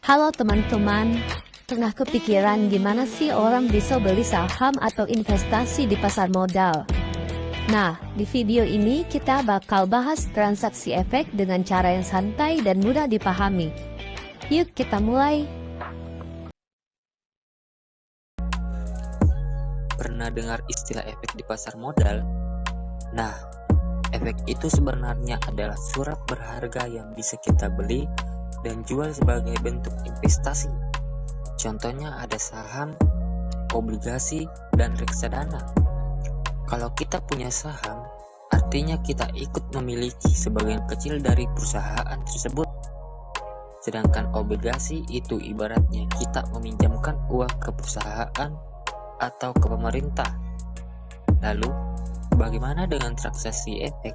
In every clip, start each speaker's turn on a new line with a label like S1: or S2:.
S1: Halo teman-teman, pernah kepikiran gimana sih orang bisa beli saham atau investasi di pasar modal? Nah, di video ini kita bakal bahas transaksi efek dengan cara yang santai dan mudah dipahami. Yuk kita mulai.
S2: Pernah dengar istilah efek di pasar modal? Nah, efek itu sebenarnya adalah surat berharga yang bisa kita beli dan jual sebagai bentuk investasi. Contohnya ada saham, obligasi, dan reksadana. Kalau kita punya saham, artinya kita ikut memiliki sebagian kecil dari perusahaan tersebut. Sedangkan obligasi itu ibaratnya kita meminjamkan uang ke perusahaan atau ke pemerintah. Lalu, bagaimana dengan transaksi efek?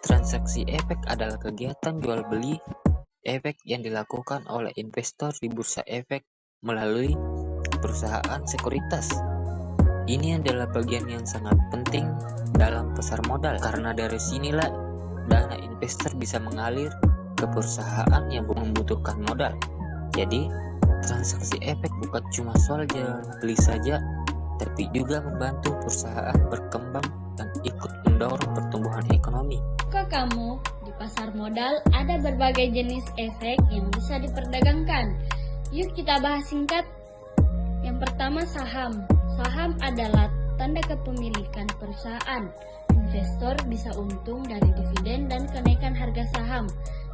S2: Transaksi efek adalah kegiatan jual beli efek yang dilakukan oleh investor di bursa efek melalui perusahaan sekuritas. Ini adalah bagian yang sangat penting dalam pasar modal karena dari sinilah dana investor bisa mengalir ke perusahaan yang membutuhkan modal. Jadi, transaksi efek bukan cuma soal jual beli saja, tapi juga membantu perusahaan berkembang dan ikut mendorong pertumbuhan ekonomi.
S3: Jika kamu di pasar modal ada berbagai jenis efek yang bisa diperdagangkan. Yuk kita bahas singkat. Yang pertama saham. Saham adalah tanda kepemilikan perusahaan. Investor bisa untung dari dividen dan kenaikan harga saham.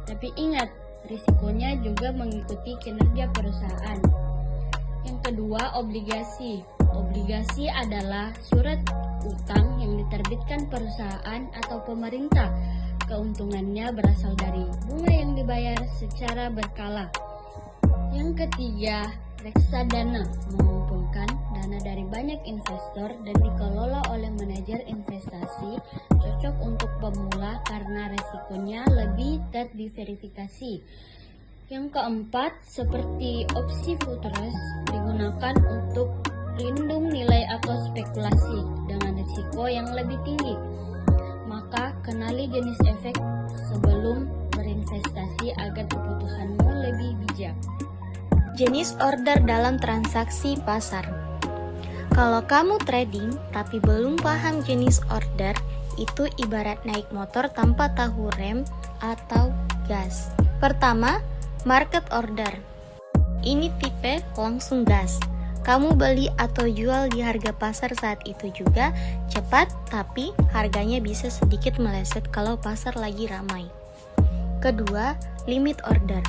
S3: Tapi ingat, risikonya juga mengikuti kinerja perusahaan. Yang kedua, obligasi. Obligasi adalah surat utang yang diterbitkan perusahaan atau pemerintah. Keuntungannya berasal dari bunga yang dibayar secara berkala. Yang ketiga, reksadana mengumpulkan dana dari banyak investor dan dikelola oleh manajer investasi, cocok untuk pemula karena resikonya lebih terverifikasi. Yang keempat, seperti opsi futures, digunakan untuk lindung nilai atau spekulasi dengan risiko yang lebih tinggi. Maka, kenali jenis efek sebelum berinvestasi agar keputusanmu lebih bijak.
S4: Jenis order dalam transaksi pasar. Kalau kamu trading tapi belum paham jenis order, itu ibarat naik motor tanpa tahu rem atau gas. Pertama, market order. Ini tipe langsung gas. Kamu beli atau jual di harga pasar saat itu juga, cepat tapi harganya bisa sedikit meleset kalau pasar lagi ramai. Kedua, limit order.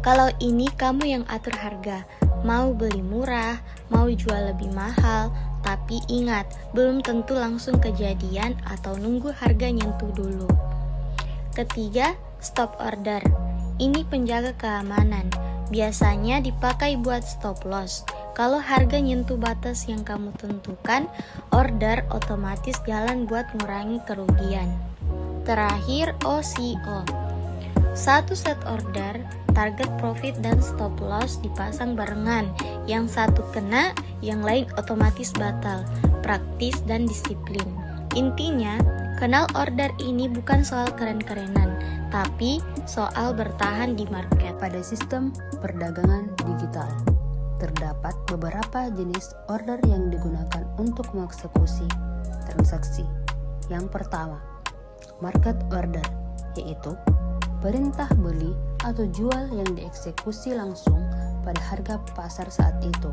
S4: Kalau ini kamu yang atur harga, mau beli murah, mau jual lebih mahal, tapi ingat, belum tentu langsung kejadian atau nunggu harga nyentuh dulu. Ketiga, stop order. Ini penjaga keamanan. Biasanya dipakai buat stop loss. Kalau harga nyentuh batas yang kamu tentukan, order otomatis jalan buat ngurangi kerugian. Terakhir, OCO. Satu set order, target profit dan stop loss dipasang barengan. Yang satu kena, yang lain otomatis batal. Praktis dan disiplin. Intinya, kenal order ini bukan soal keren-kerenan, tapi soal bertahan di market.
S5: Pada sistem perdagangan digital, terdapat beberapa jenis order yang digunakan untuk mengeksekusi transaksi. Yang pertama, market order, yaitu perintah beli atau jual yang dieksekusi langsung pada harga pasar saat itu.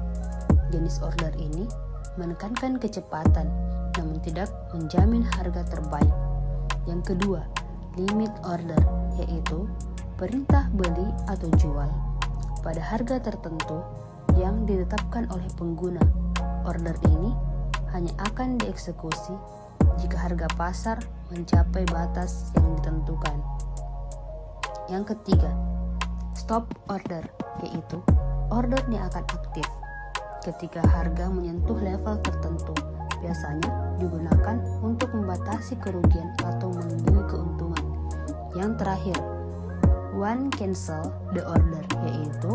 S5: Jenis order ini menekankan kecepatan, namun tidak menjamin harga terbaik. Yang kedua, limit order, yaitu perintah beli atau jual pada harga tertentu yang ditetapkan oleh pengguna. Order ini hanya akan dieksekusi jika harga pasar mencapai batas yang ditentukan. Yang ketiga, stop order, yaitu ordernya akan aktif ketika harga menyentuh level tertentu. Biasanya digunakan untuk membatasi kerugian atau melindungi keuntungan. Yang terakhir, one cancel the order, yaitu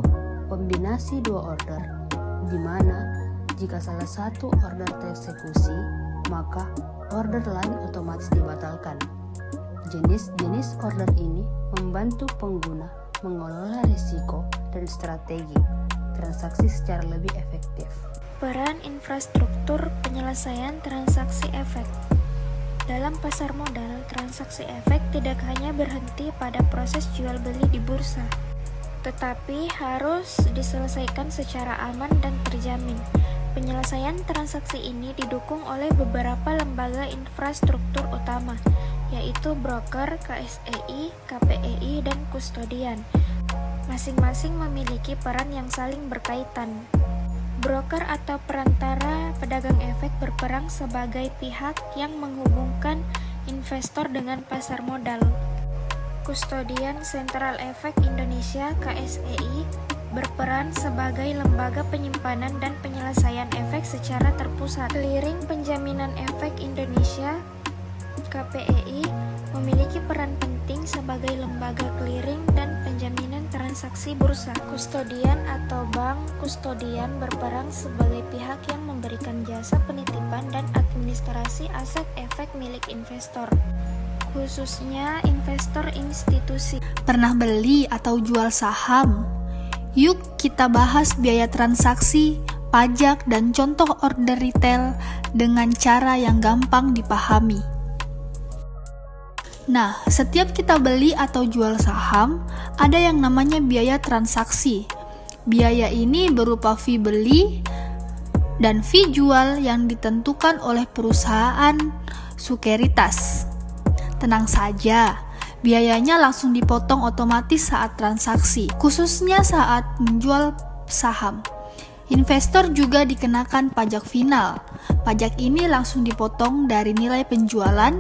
S5: kombinasi dua order, di mana jika salah satu order tereksekusi, maka order lain otomatis dibatalkan. Jenis-jenis order ini membantu pengguna mengelola risiko dan strategi transaksi secara lebih efektif.
S6: Peran infrastruktur penyelesaian transaksi efek. Dalam pasar modal, transaksi efek tidak hanya berhenti pada proses jual beli di bursa, tetapi harus diselesaikan secara aman dan terjamin. Penyelesaian transaksi ini didukung oleh beberapa lembaga infrastruktur utama, yaitu broker, KSEI, KPEI, dan kustodian. Masing-masing memiliki peran yang saling berkaitan. Broker atau perantara pedagang efek berperan sebagai pihak yang menghubungkan investor dengan pasar modal. Kustodian Sentral Efek Indonesia (KSEI) berperan sebagai lembaga penyimpanan dan penyelesaian efek secara terpusat. Clearing Penjaminan Efek Indonesia (KPEI) memiliki peran penting sebagai lembaga clearing dan penjaminan transaksi bursa. Kustodian atau bank kustodian berperan sebagai pihak yang memberikan jasa penitipan dan administrasi aset efek milik investor, khususnya investor institusi.
S7: Pernah beli atau jual saham? Yuk kita bahas biaya transaksi, pajak, dan contoh order retail dengan cara yang gampang dipahami. Nah, setiap kita beli atau jual saham, ada yang namanya biaya transaksi. Biaya ini berupa fee beli dan fee jual yang ditentukan oleh perusahaan sekuritas. Tenang saja, biayanya langsung dipotong otomatis saat transaksi, khususnya saat menjual saham. Investor juga dikenakan pajak final. Pajak ini langsung dipotong dari nilai penjualan,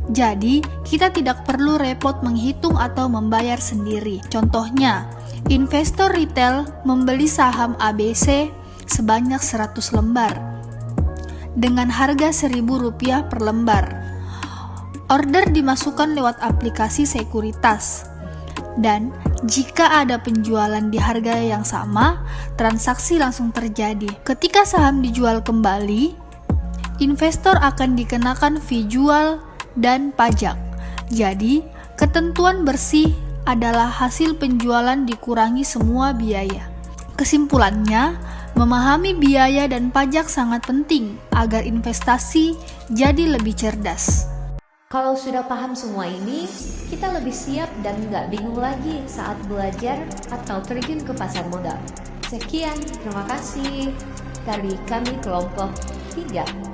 S7: jadi kita tidak perlu repot menghitung atau membayar sendiri. Contohnya, investor retail membeli saham ABC sebanyak 100 lembar dengan harga Rp1.000 per lembar. Order dimasukkan lewat aplikasi sekuritas, dan jika ada penjualan di harga yang sama, transaksi langsung terjadi. Ketika saham dijual kembali, investor akan dikenakan fee jual dan pajak. Jadi, ketentuan bersih adalah hasil penjualan dikurangi semua biaya. Kesimpulannya, memahami biaya dan pajak sangat penting agar investasi jadi lebih cerdas.
S1: Kalau sudah paham semua ini, kita lebih siap dan nggak bingung lagi saat belajar atau terjun ke pasar modal. Sekian, terima kasih dari kami kelompok 3.